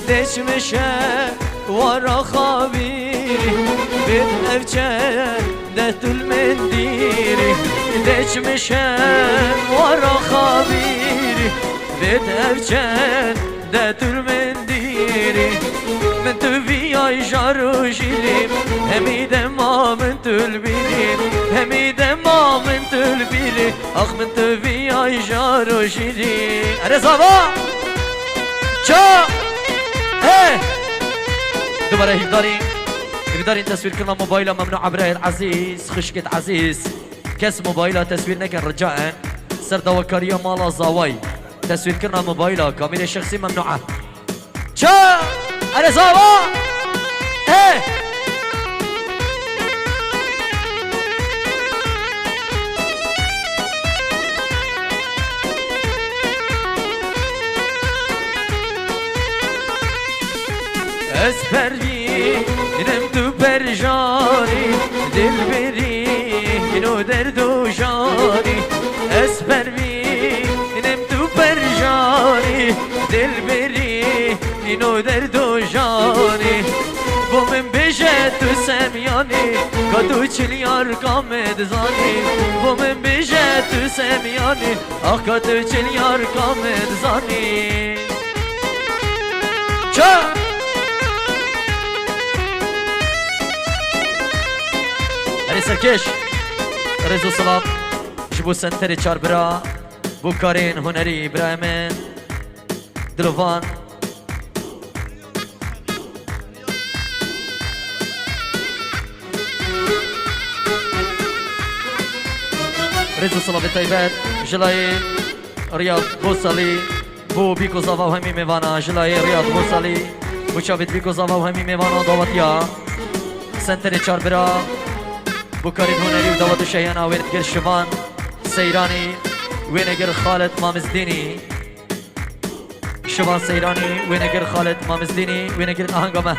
دش مشه ورا خابيري بيت أفجان دهت المنديري دش مشه ورا خابيري بيت أفجان دهت المنديري من تبي جارو جيلي همي دما من تلبيلي همي دما من تلبيلي اخ من تبي جارو جيلي اري صبا شو ايه دوباره هيداري تصوير كلمة موبايله ممنوع عبره العزيز خشكت عزيز كاس موبايله تصوير نكن رجاء سرده وكاريه مالا زاوي تصوير كلمة موبايله كاميرا شخصي ممنوعه شو اري صبا ايه اسفری نم برجاری دل بری اینو درد و جاری اسفری نم برجاری دل بری اینو درد و جاری بو من بجه تو سمیانی کدو چلیار کامد زانی بو من بجه تو سمیانی آخ کدو چلیار کامد زانی چه سرکش رزو سلام جبو سنتری چار برا بو کارین هنری براهمن دلوان رزو سلام طیبت جلای ریاض بوسالی بو بیکو زاوا و همی میوانا جلای ریاض بوسالی بو چاوید بیکو زاوا و همی میوانا دعوتیا سنتری چار برا بكارين هنري ودوات الشيانة وينجر شبان سيراني وينجر خالد مامزديني شبان سيراني وينجر خالد مامزديني وينجر أهنگامه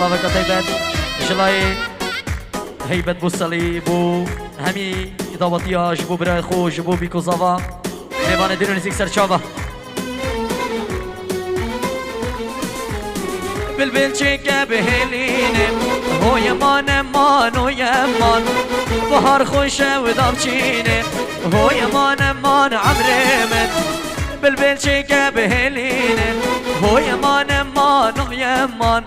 سلامك طيبت جلاي هيبت بوسالي بو همي دعوتيا جبو براي خو جبو بيكو زاوا ميوان دينو نزيك سرچاوا بلبل چيكه بهلينم هو يمان مان هو يمان بهار خوشه و دامچينه هو يمان مان عمري من بلبل چيكه بهلينم هو يمان مان هو يمان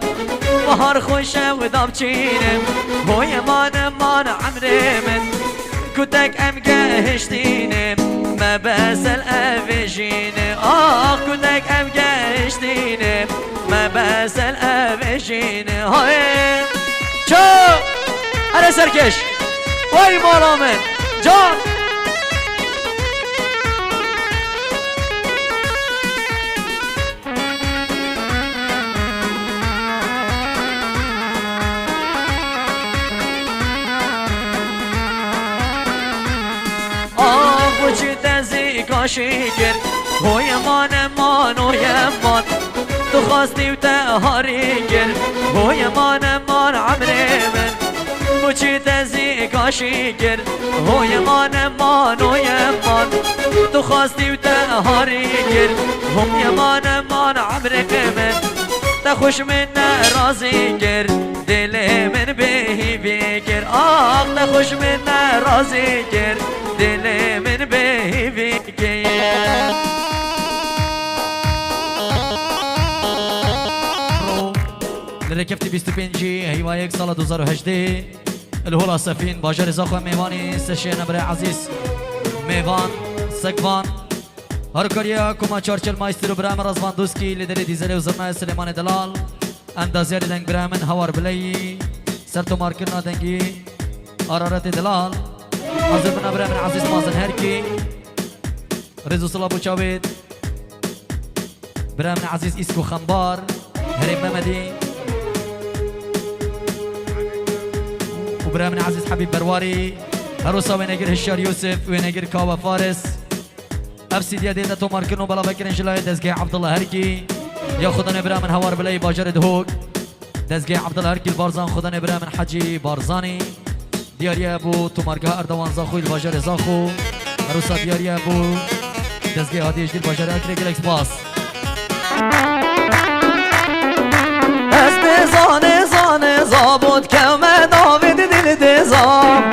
بهار خوشه و دامچینم هو یمان مان عمري من کتک ام گهشتینم ما بسل افجینه آه کتک ام گهشتینم ما بسل افجینه های چو اره سرکش وای مالا من جان شکر هو یمان مان هو یمان تو خواستی و تهاری گر هو یمان مان عمري من مچی تزی کاشی گر هو یمان مان هو یمان تو خواستی و تهاری گر هم یمان مان عمري من تخوش من رازی گر دل من بهی بگر آه تخوش من رازی گر دل من بهی بگر لركبتي 25 هيوايك سال 2018 الهولا سفين باجر زاخو ميواني سشين بري عزيز ميوان سكوان هركريا كوما چارچل مايسترو برام رزوان دوسكي لدري ديزلي وزرنا سليمان دلال اندازير دنگ برامن هوار بلي سرتو ماركرنا دنگي ارارت دلال حاضر بنا برامن عزيز مازن هركي رزو صلا بو چاويد برامن عزيز اسكو خنبار هريم ممدي وبرامن عزيز حبيب برواري هروسا وینگر هشار یوسف وینگر کاوا فارس افسید یا دیده تو مارکنو بلا بکرن جلای دزگه عبدالله هرکی یا خدا نبرا من هوار بلای باجر دهوگ دزگه عبدالله هرکی البارزان خدا نبرا من حجی بارزانی دیاری ابو تو مارگاه اردوان زاخوی الباجر زاخو هروسا دیاری ابو دزگه هادیش دیل باجر اکره گلکس باس از زانه زابود کم داوید دل دزام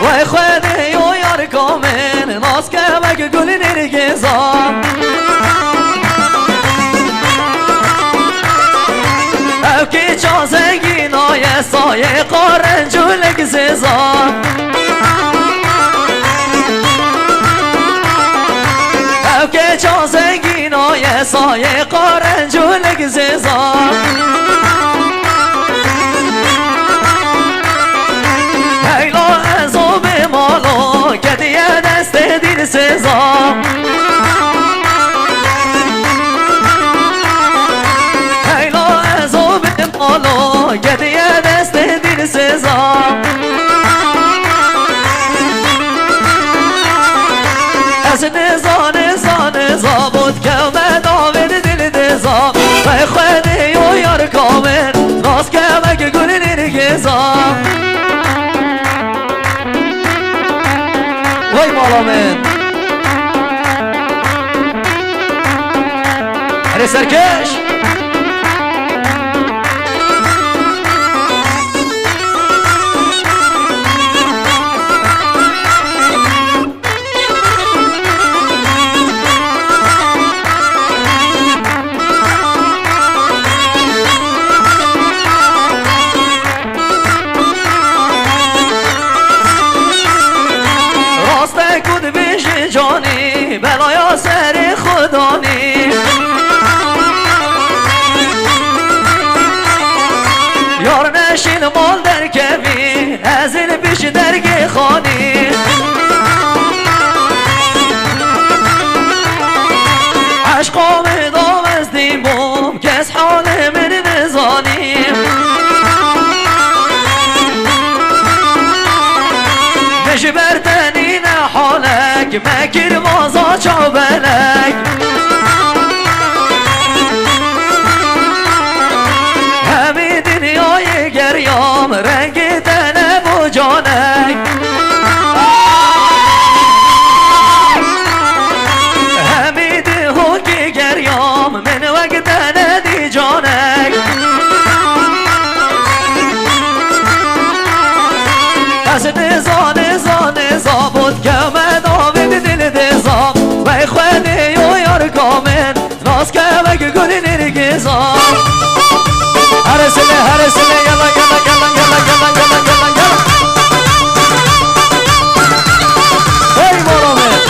وای خواهده یو یار کامن ناز که بگه گلی نرگزام او که چازنگی نای سایه قارنجولک زیزام او که چازنگی نای سایه قارنجولک زیزام هیلا ازوب مالو کدیه دست دیر سزام هیلا ازوب مالو کدیه دست دیر سزام از نزان زابود که من داوید دل دزام و خواهده یو یار کامل راست که مگه گلی نرگزام وای مالا من هره سرکش جانی بلایا سر خدانی یار نشین مال در کبی از این پیش درگه خانی عشقام دام از دیموم کس حال من نزانیم نجبرتنی نحالك مكر مازا چوبلك همه دنیای گریام رنگ تنه و جانک همه دهوک گریام من وقت تنه دی جانک از نزان زابود که من داوید دل دزام و خواهده یو یار کامل راست که بگه گلی نرگزام هرسله یلا ای مولامه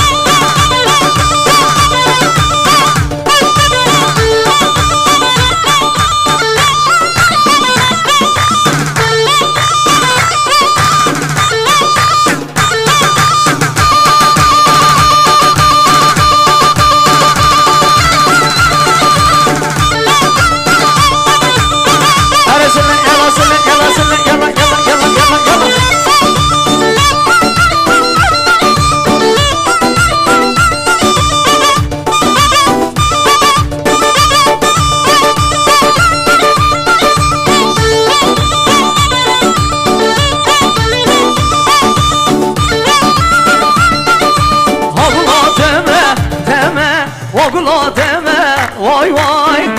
وای وای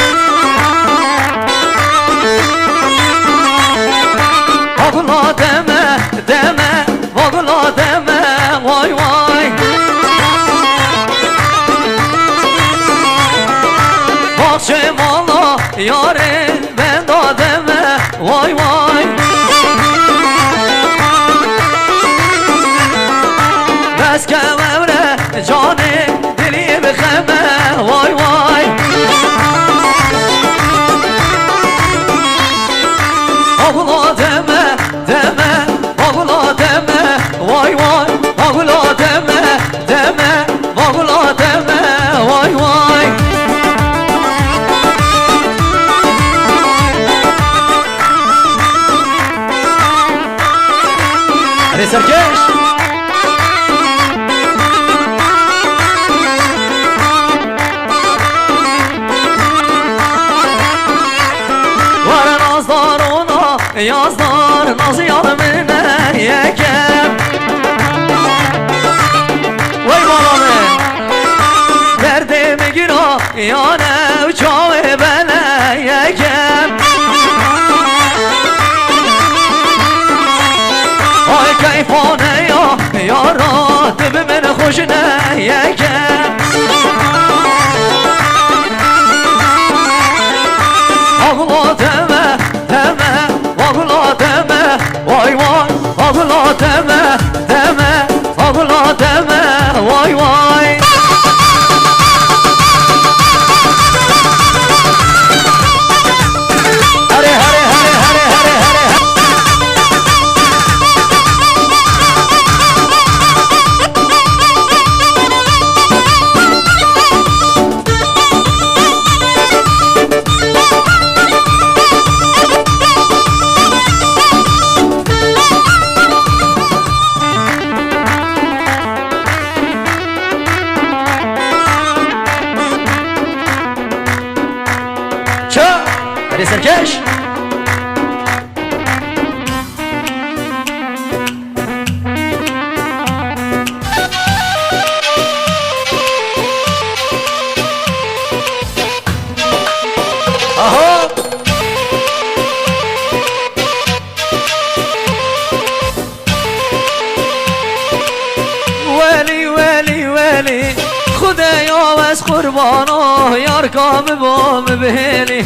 واگلا دمه واگلا دمه وای وای باخچه مالا یاره من دادمه وای وای بس که ممره جانه دلی بخمه وای وای واگلا دمه واگلا دمه وای وای واگلا دمه واگلا دمه وای وای اری سرکش وار نازدارونا یازدار ناز یار منه یکم وای بالامه دردم گیرا یانه و جاوه بله یکم آی کیفانه یا یارا دب من خوش نه یکم آقلا دمه دمه آقلا دمه وای وای آقلا دمه دمه آقلا دمه وای وای هره هره هره هره هره هره هری سرکش آها ولی ولی ولی خدایا از قربانو یار کام بام بهلی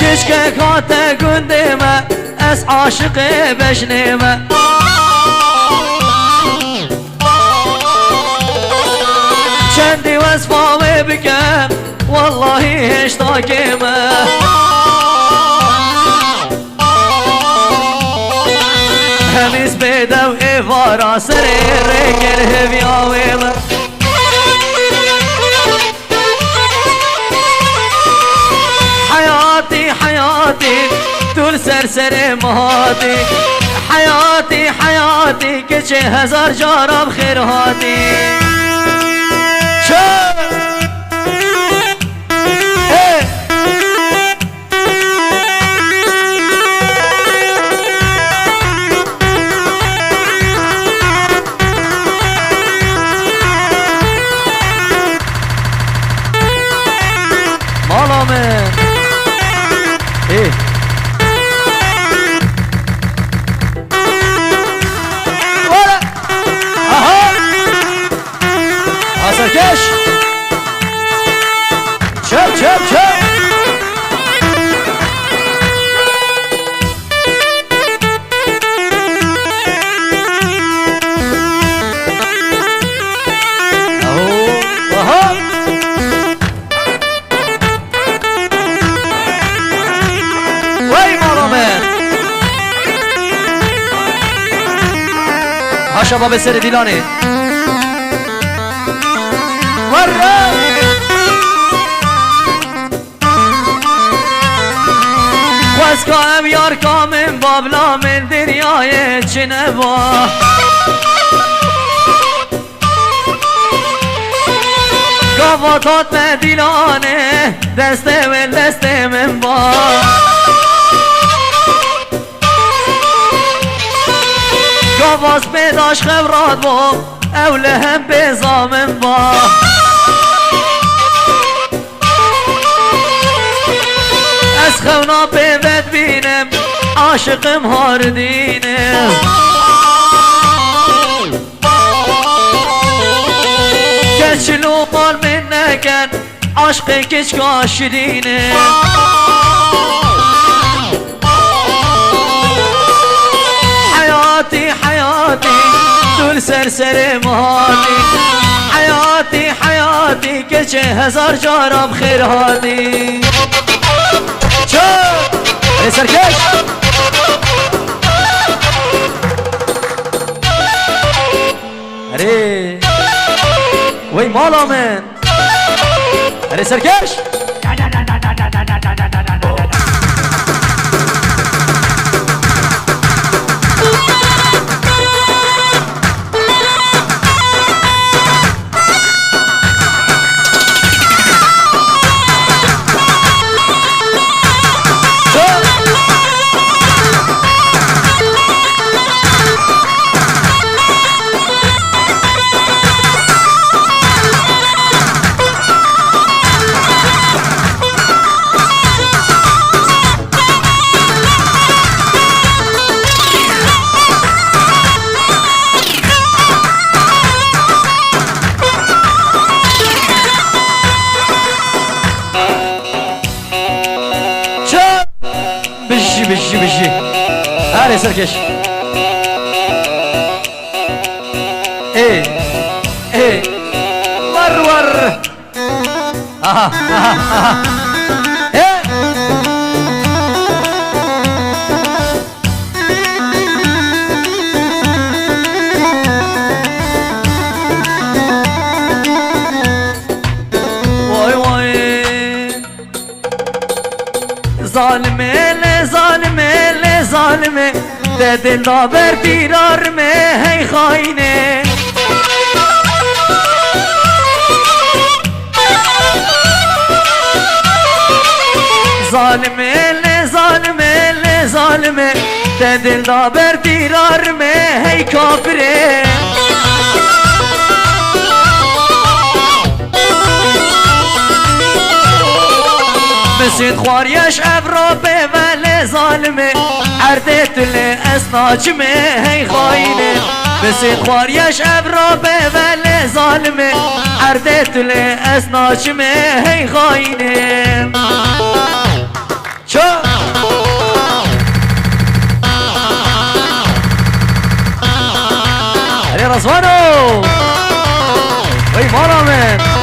کشک کات گندمه از عاشق بشنمه چندی وصفامه بکن والله اشتاقمه همیز بدو ایوارا سر رنگر همیاویمه حياتي حياتي طول سرسر مهاتي حياتي حياتي كل هزار جارة بخير هاتي شو مالا من ايه ولا اها سرکش چپ چپ چپ شباب سر دیلانه ورا خواست کام یار کامم بابلا من دریای چنبا گواتات من دیلانه دسته من دسته من با گواز بداش خبرات با اوله هم بزامن با از خونا بیوت بینم عاشقم هاردینم کچلو قال من نکن عشق کچ کاشرینم حياتي حياتي طول سرسر مهاتي حياتي حياتي كل هزار جارة بخير هاتي شو سركش اري وي مالا من اري سركش بشي هاري سركش ايه ايه ور ايه واي واي ظالمه ظالمه ده دل دابر دیرار میں ہے خائنه ظالمه ده دل دابر دیرار میں ہے کافره بسید خواریش افرابه ولی ظالمه عردت لأسناجمه هی خاینه بسید خواریش افرابه ولی ظالمه عردت لأسناجمه هی خاینه چو علی رزوانو وی مالا من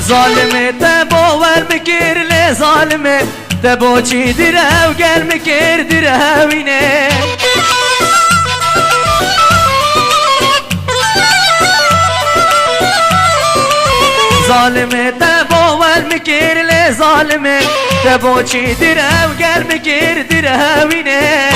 ظالمه تباور بکر لی ظالمه تبا چی دره و گرم کر دره وینه ظالمه تباور بکر لی ظالمه تبا چی دره و گرم کر دره وینه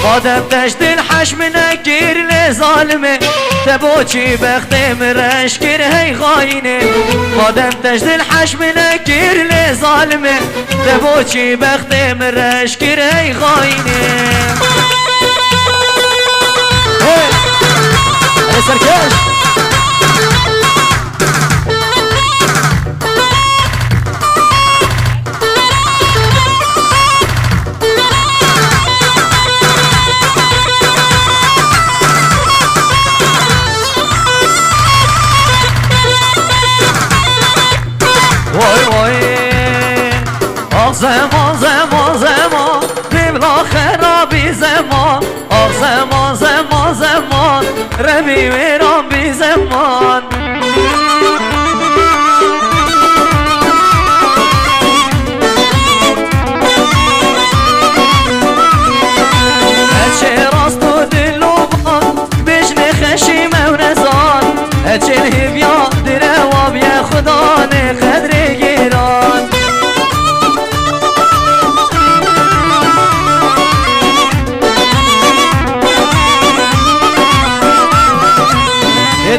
آدم دشت الحشم نکر لظالمه تبا چی بختم رشکر هی خاینه آدم دشت الحشم نکر لظالمه تبا چی بختم رشکر هی خاینه هی سرکش زمان ببلا خرابی زمان زمان ربی ویران بی زمان اچه راست و دل و بان بجن خشیم و نزان اچه الهبیا دره و بیا خدا نقدر گیران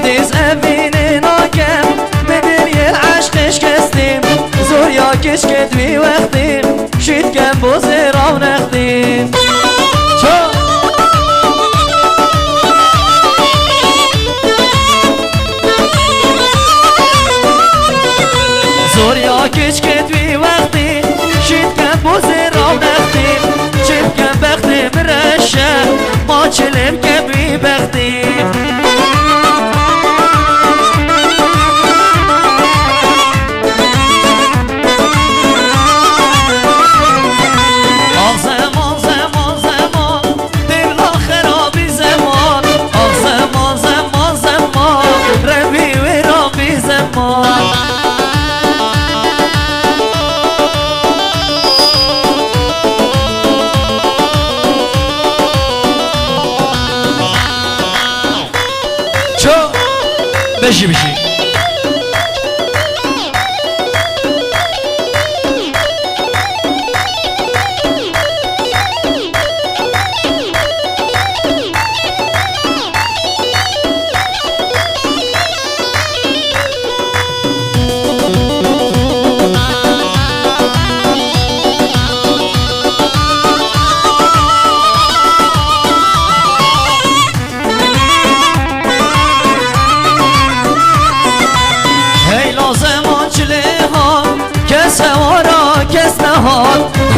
دیز امین ناکم به دل عشقش کستیم زوریا کش کدوی وقتیم شید کم بوزه راو نختیم زوریا کش کدوی وقتیم شید کم بوزه راو نختیم شید کم بختیم رشه ما چلم کبی بختیم بشي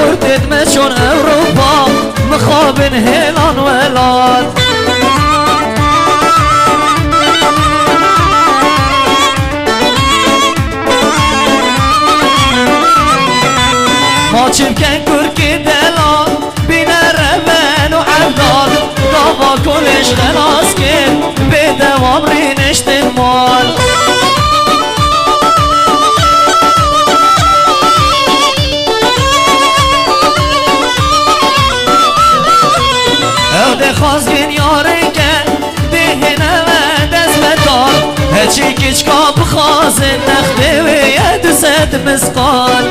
كورتت مشون أوروبا مخابن هيلان ولاد ما چمکن کرکی دلان بینه ربن و عبدال داوا کلش خلاص کرد به دوام رینشت مال او ده خواستگین یاره که دهنه و دست بدار هچی کچکا بخوازن نخته و یه دوست مسقال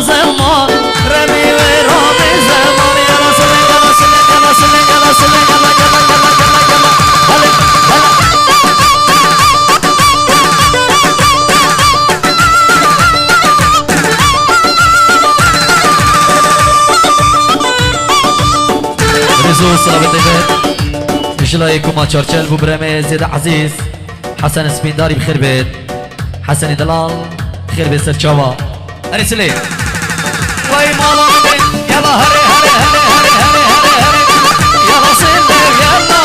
زمان ربي ورامي زمان يا رسول الله يا رسول الله يا رسول الله يا رسول الله رزو صلاه الدبر مشلايكم ما تشرشل بو برمي زيد عزيز حسن سبينداري بخير بيت حسن دلال خير بيت سرچاوا ارسلي وای مالا یلا هره هره هره هره هره هره هره یلا سنده یلا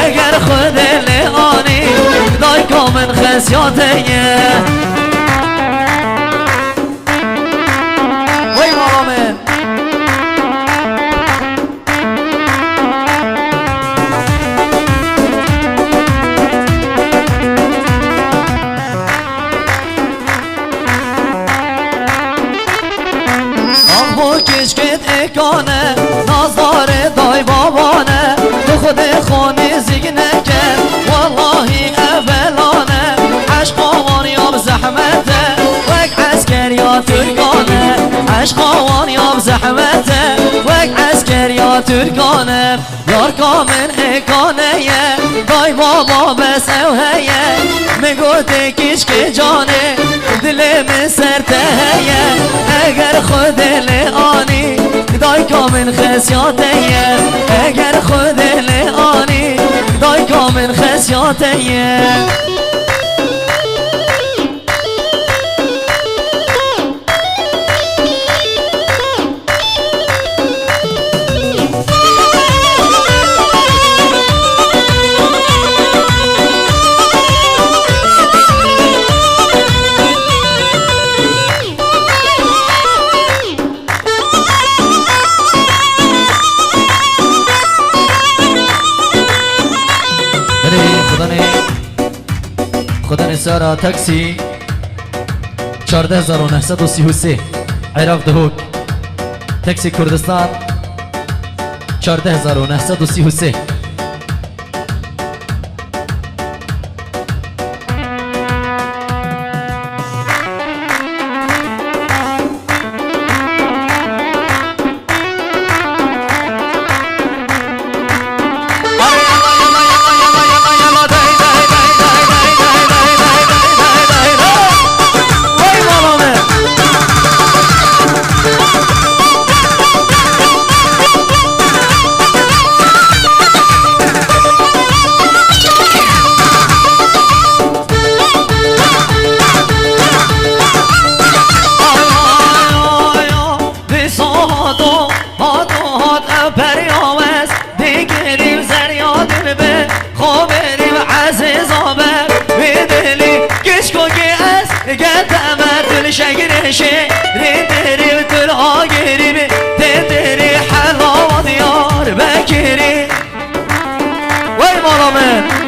اگر خود لعانی دای کامن خسیاتیه وی مالامه آنبو کشکت اکانه نازدار دای بابانه خود خانه زیگنه کرد والله اولانه عشق آوان یا زحمته وک عسکر یا ترکانه عشق آوان یا زحمته وک عسکر یا ترکانه یار کامن اکانه یه دای بابا بس اوهیه میگوته کشک جانه دل من سرته یه اگر خود لعانی دای کامن خسیاتیه اگر خود لعانی دای کامن خسیاتیه خدا نسارا تاکسی 14933 عراق دهوک تاکسی کردستان 14933 قدم دل شگرشه ریدری و دل آگری بی تدری حلا و دیار بکری وای مالا من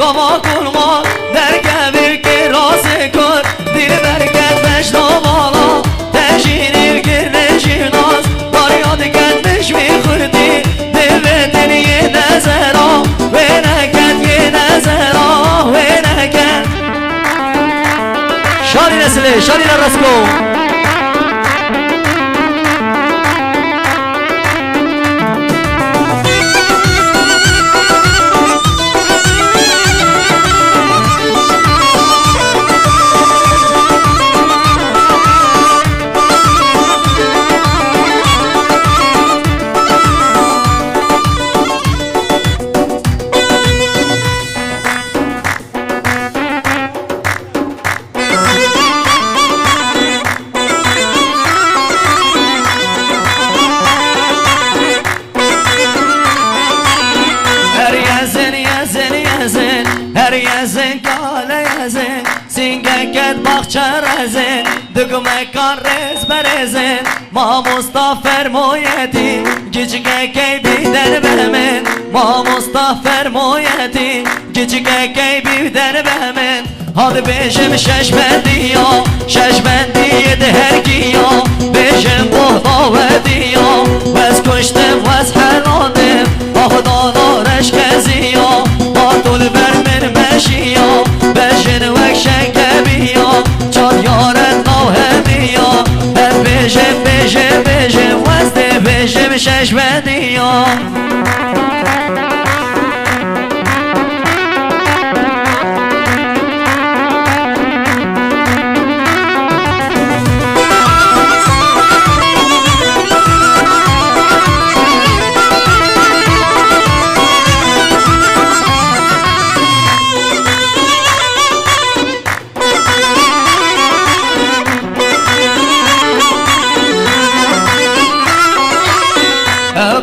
Gama kurma derge bir kirası kur Dil berget meşnamala Teşinir girneşir naz Darya diketmiş mi kurdi Devletin yine zera Ve neket yine zera Ve neket Şari nesli, şari rasko Her yazın kale yazın Singeket bahçerezin Dükme kan rezberezin Ma Mustafa fermoyeti Gicike keybiden bemin Ma Mustafa fermoyeti Gicike keybiden bemin Hadi beşim şeşbendi ya Şeşbendi yedi her giya Beşim buhla ve diya Vez kuştum vez heladim Ahdan areş keziya Atul vermin meşiya Beşin vek şenkebiya Çat yaren nav hediya Hep beşim beşim beşim Vezdi beşim şeşbendi ya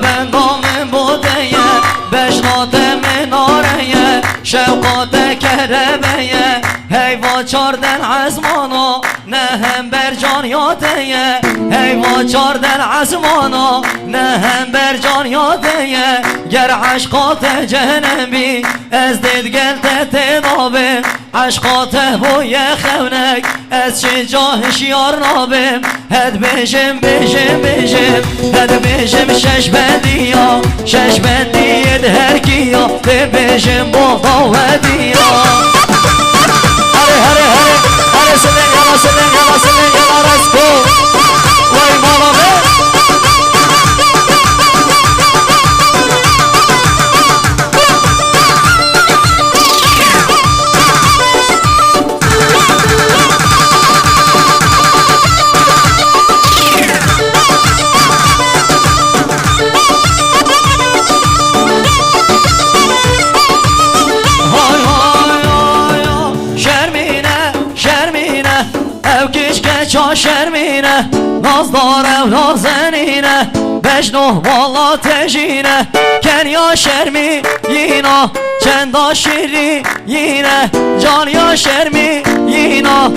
Ben damım bu diye Beş notemin araya Şevkate kerebeye Heyva çarden azmana Ne hem bercan yadeye Heyva çarden azmana Ne hem bercan yadeye Ger aşkate cehennemi Ez did gelte tedabim Aşkate bu ye xevnek Ez şicahiş yar nabim Hed beşim beşim beşim Hed beşim şeşbendi ya Şeşbendi yed her giya Ve beşim bu davedi ya Hare hare hare Hare senin yana senin yana senin yana resko Vay mala be Ça şermine Nazdar ev nazenine Beşnuh valla tejine Ken ya şermi yina Çenda şiri yine Can ya şermi yina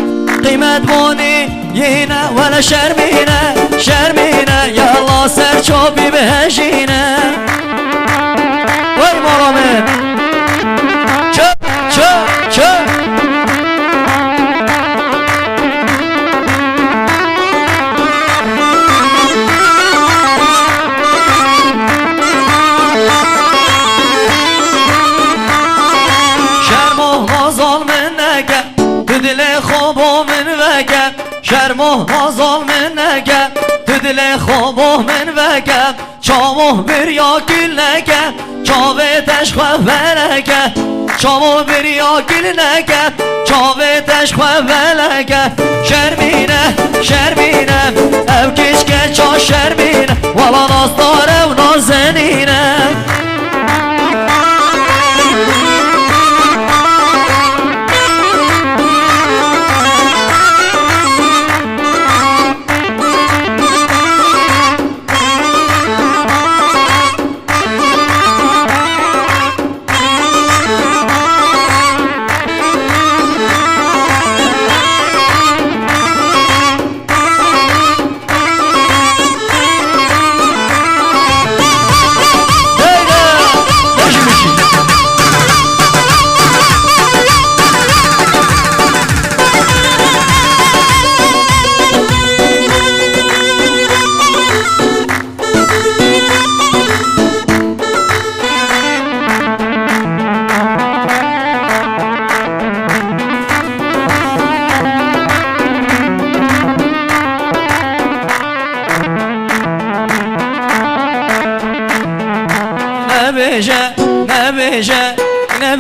Kıymet boni yine Vele şermine Şermine Yalla serçobi beheşine Vay maramin Çö çö çö شرمه نازال من نگه تو دل خوابه من وگه چامو بریا گل نگه چاوه تشخوه ولگه چامو بریا گل نگه چاوه تشخوه ولگه شرمینه شرمینم او کش که چا شرمینم والا ناز داره و نازنینم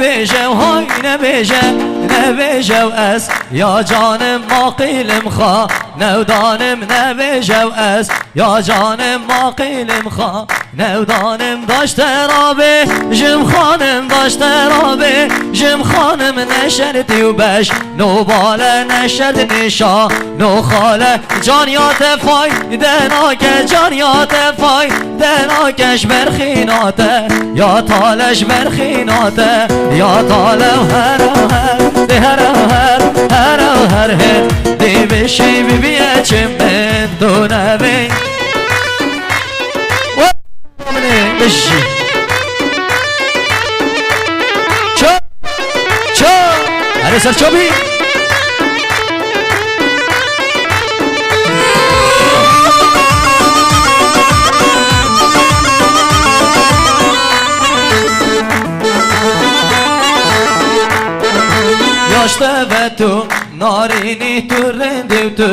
نبیشه های نبیشه از یا جانم ما قیلم خوا نودانم نبیشه از یا جانم ما قیلم خوا نودانم داشته رابه جم خانم داشته رابه جم خانم نشردی و بش نو باله نشرد نشا نو خاله جانیات فای دناکه جانیات فای دناکش برخیناته یا تالش برخیناته یا تاله هر هر دی بشی بیه چه من دو نبی بشی چو هره سر چو بی یاشته و تو نارینی تو رندی تو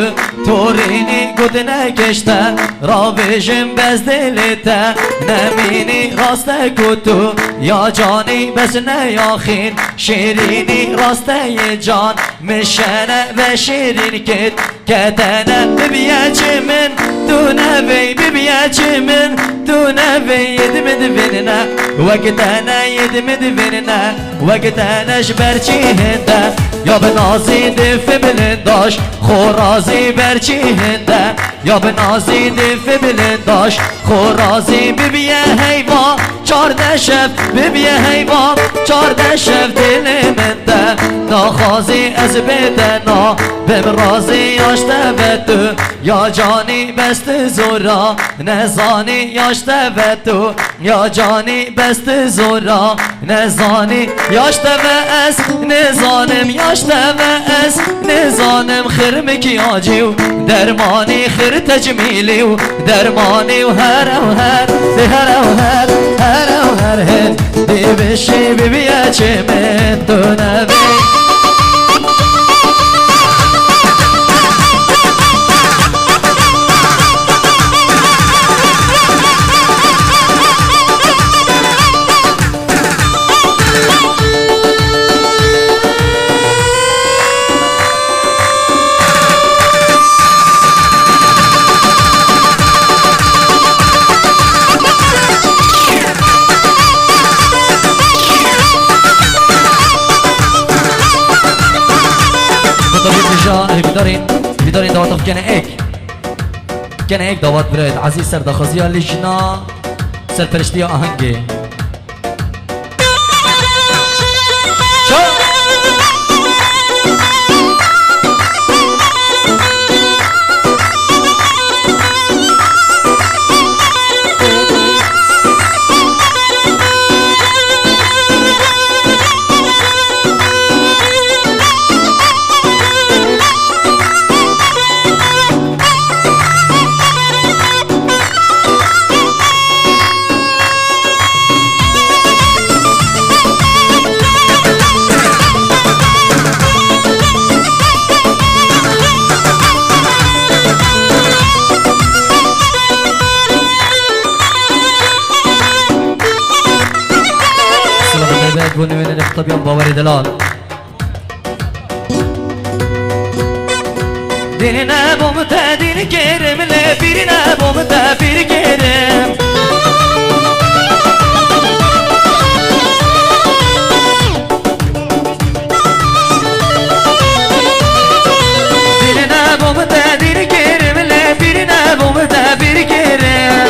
تورینی گودنه کشته راویشم بز دلته نمینی راسته کتو یا جانی بس نیاخین شیرینی راسته جان مشنه و شیرین کت کتنه ببیه چه من تو نوی ببیه چه من تو نوی یدم دوینه وقتنه یدم دوینه وقتنش برچی هنده یا به نازی دف بلنداش خورازی برچی هنده یا به نازی دف بلنداش خورازی ببیه حیوان 14 شب ببیه حیوان 14 شب دل منده ناخازی از بدنا بم رازی یاشته به تو یا جانی بست زورا نزانی یاشته به تو یا جانی بست زورا نزانی یاشته به از نزانم یاشته به از نزانم خرمکی آجیو درمانی خر تجمیلی و درمانی و هر دی بشی ببیه چه من تو نبی بیدارین دعوت کنه ایک دعوت برید عزیز سردخوزی لیجنا سرپرشتی آهنگی بونی من نخطب يوم باوري دلال Diline bomta dil kerim le birine bomta bir kerim Diline bomta dil kerim le birine bomta bir kerim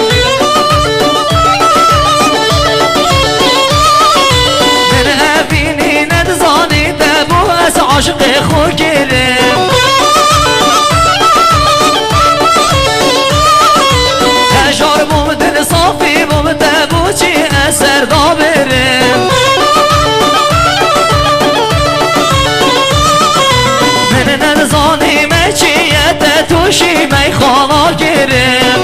Ben evini ne zani de bu es aşkı xo kerim Ejar bum dil safi bum de bu çi eser da verim Ben ne zani meçiyete tuşi meykhana girim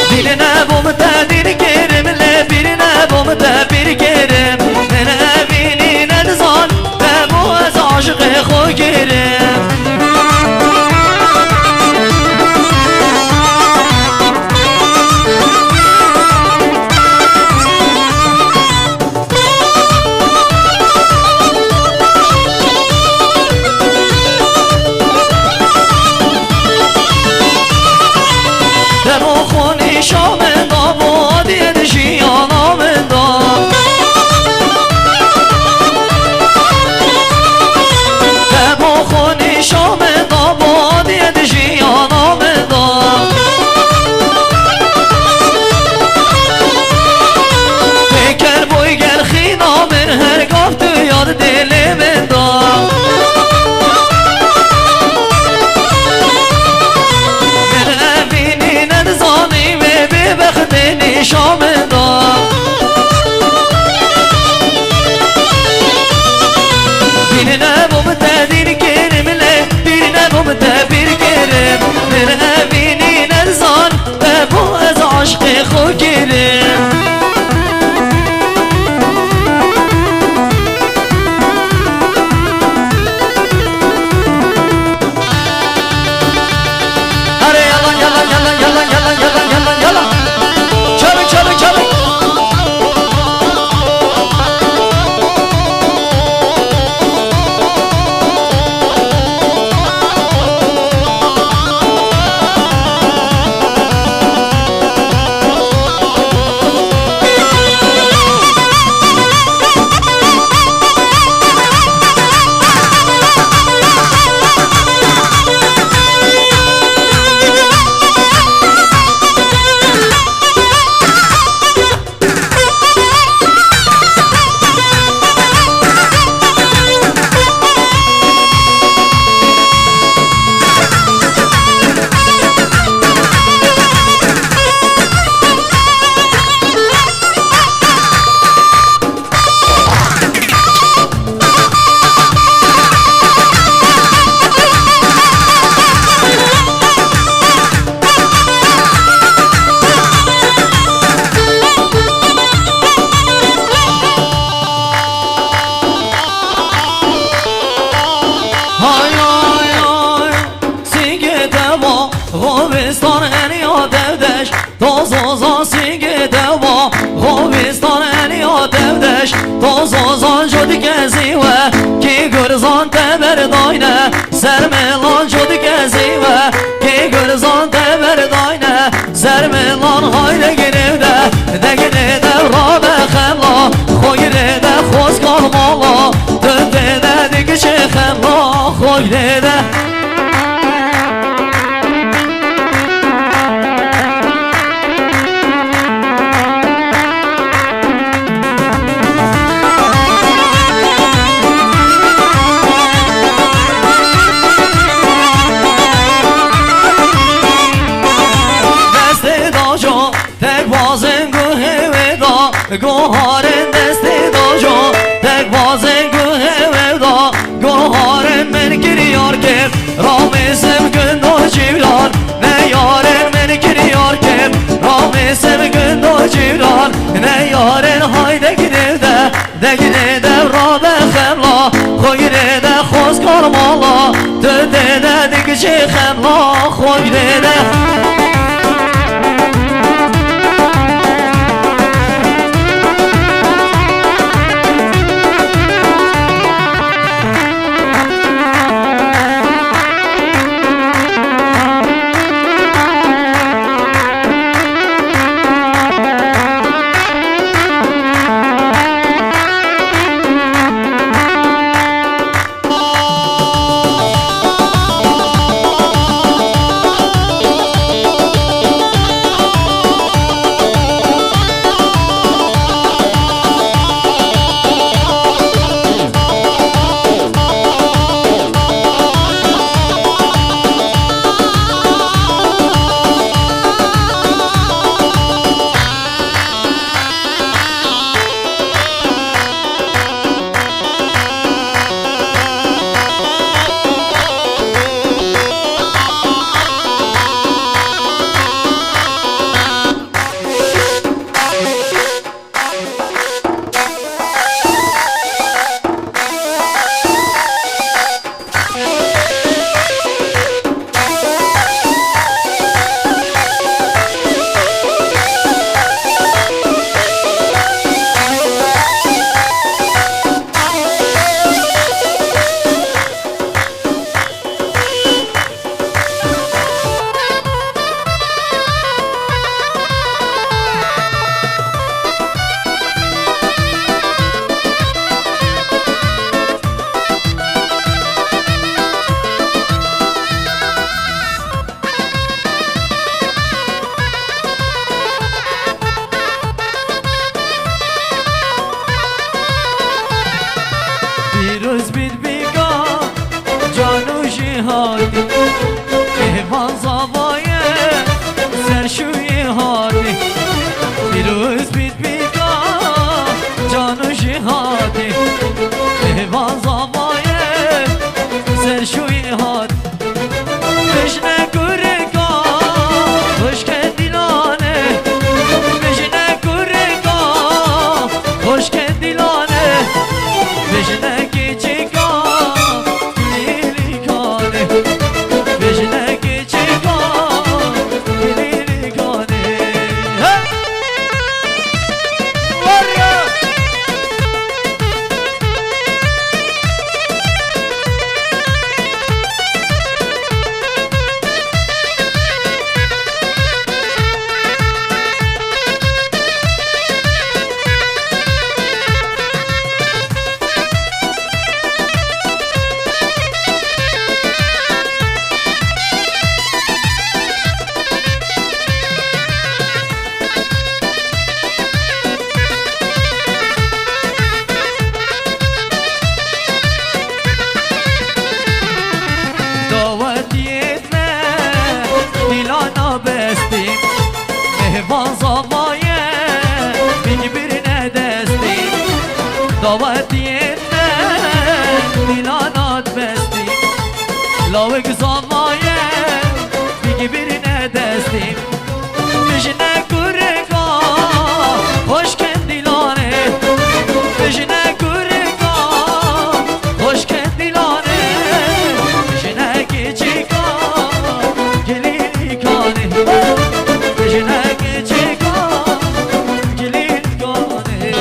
Diline bum de dil kerim le birine bum de bir kerim Ben evini ne zan de bu ez aşkı xo girim شامن دا بادی دشیانامن دا دبا خونی شامن دا بادی دشیانامن دا فکر بوی گر خینامن هر گاف تو یاد دل من دا بخدني شامن دا birine bomta dir kerim le birine bomta bir kerim Bir evini nerzan ve bu ez aşkı xo kerim Hare yalan yalan yalan yalan yalan yalan yalan yalan Çalın çalın çalın خوبستان انیا دودش تازازان سینگ دوا خوبستان انیا دودش تازازان شد کسی و کی گرزان تبر داینه سرملان شد کسی و کی گرزان تبر داینه سرملان hayde girevde de girevde rabe khalla خویرده خوز kalmala döndede dik çekalla خویرده گوهارن دست داجا تک بازن گوه ودا گوهارن من گریار که رامسم گندو جیران نه یارن من گریار که رامسم گندو جیران نه یارن hayde girevde de girevde rabe khemla خویرده خوز karmala döndede dik çekemla خویرده دیلانات بستی لاوک زمایه دیگه برینه دستیم بجنه گرگا خوش کن دیلانه بجنه گرگا خوش کن دیلانه بجنه گیچیکا گلیلی کانه بجنه گیچیکا گلیلی کانه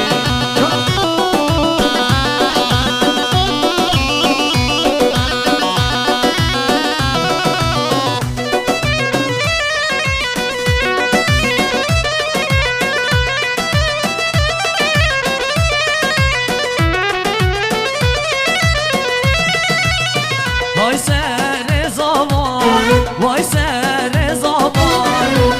وای سر زمان وای سر زمان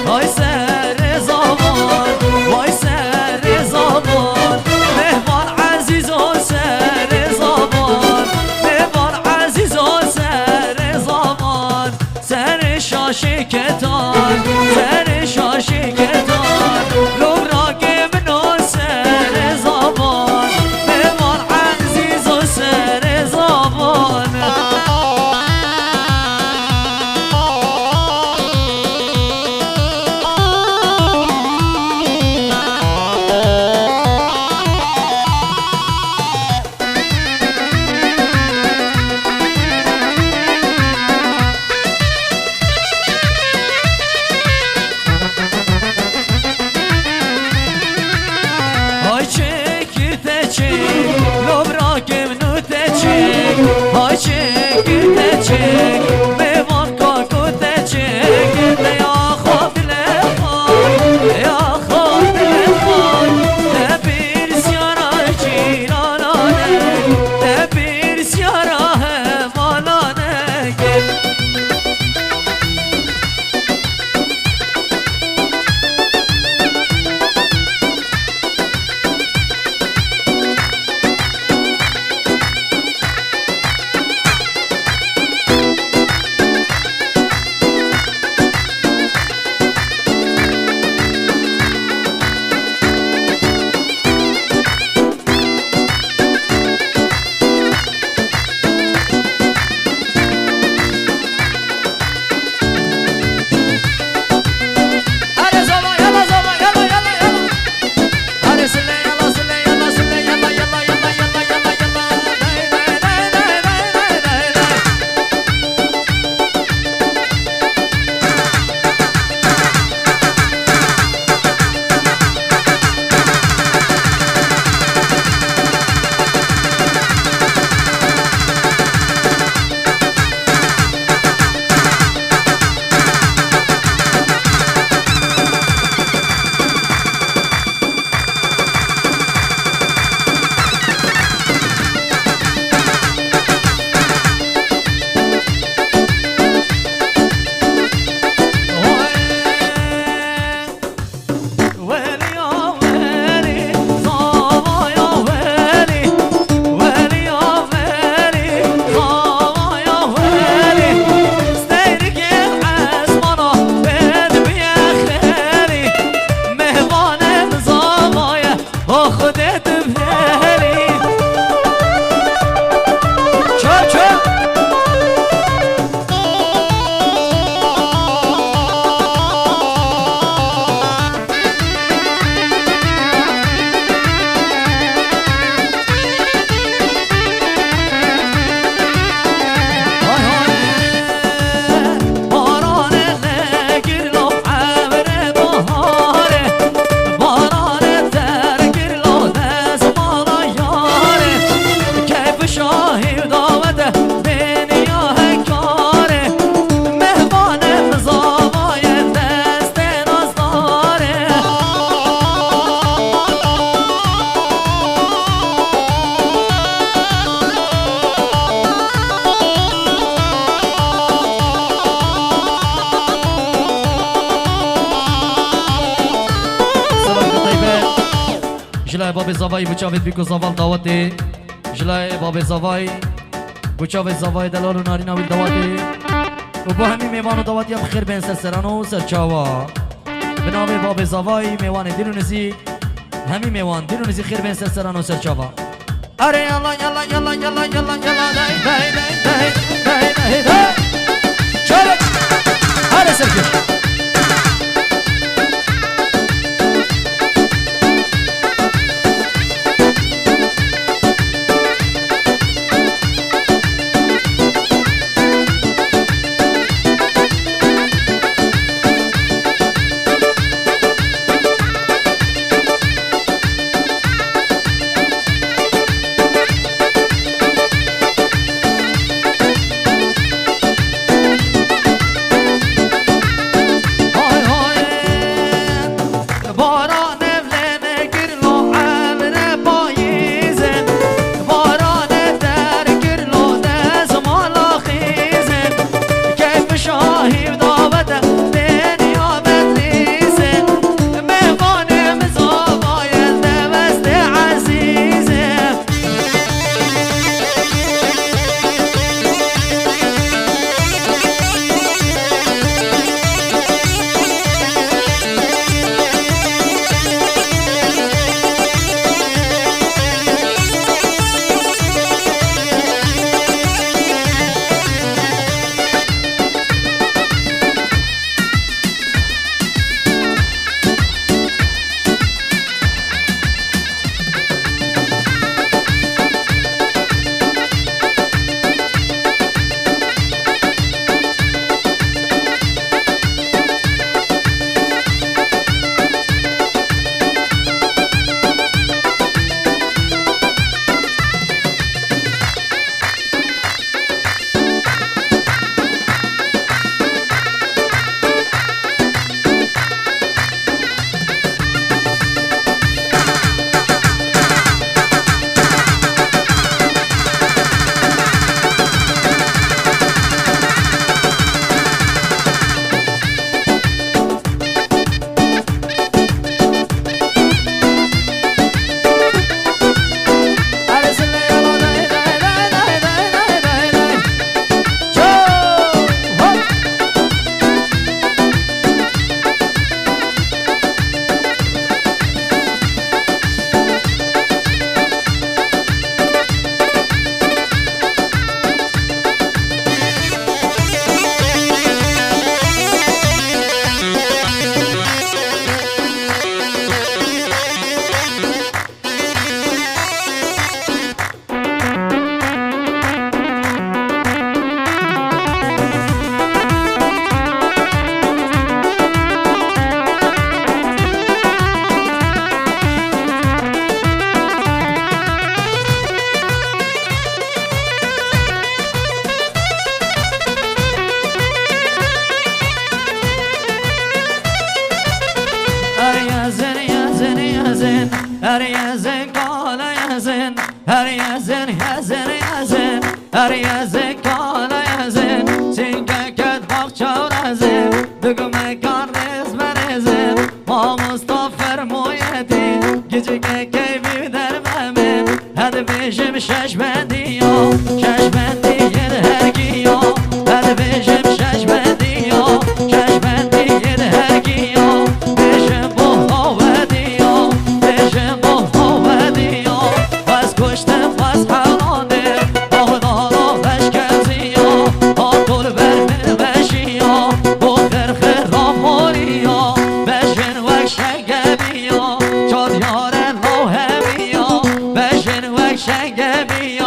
وای سر زمان وای سر زمان مهمان عزیز و سر زمان مهمان عزیز و سر زمان سر شاشی کتان سر شاشی کتان لو راگم نو سر زمان مهمان عزیز و سر زمان های چکر تچک لب را گمنو تچک های چکر تچک میوان کاکو تچک یا خواب لخوای یا خواب لخوای نبیر سیارا جیرانانه نبیر سیارا همالانه جلای باب زوای بچاوید بیکو زوال دعوتی جلای باب زوای بچاوید زوای دلال و نارینا ویل دعوتی و با همین میوان و دعوتی هم خیر بین سرسران و سرچاوا به نام باب زوای میوان دیرونزی همین میوان دیرونزی خیر بین سرسران و سرچاوا اره یلا یلا یلا یلا یلا یلا دای دای دای دای دای دای شارك هذا سركش هر یزن کالا یزن هر یزن یزن یزن هر یزن کالا یزن سینگه کد باق چورزن دگمه کارنز برزن ما مصطفر مویدی گیجه که کیفی در ممن هد بیشم شش بندیو شش بندی ید هرگیو هد بیشم شش بندیو شش بندی ید هرگیو بیشم بو ودیو بیشم بو ودیو بس کشتم بس حلانه آه دارا بشکزیو آه کل برمن بشیو بو خرخ راموریو بشن وک شنگبیو چاد یارن لو همیو بشن وک شنگبیو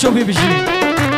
شو بی بجی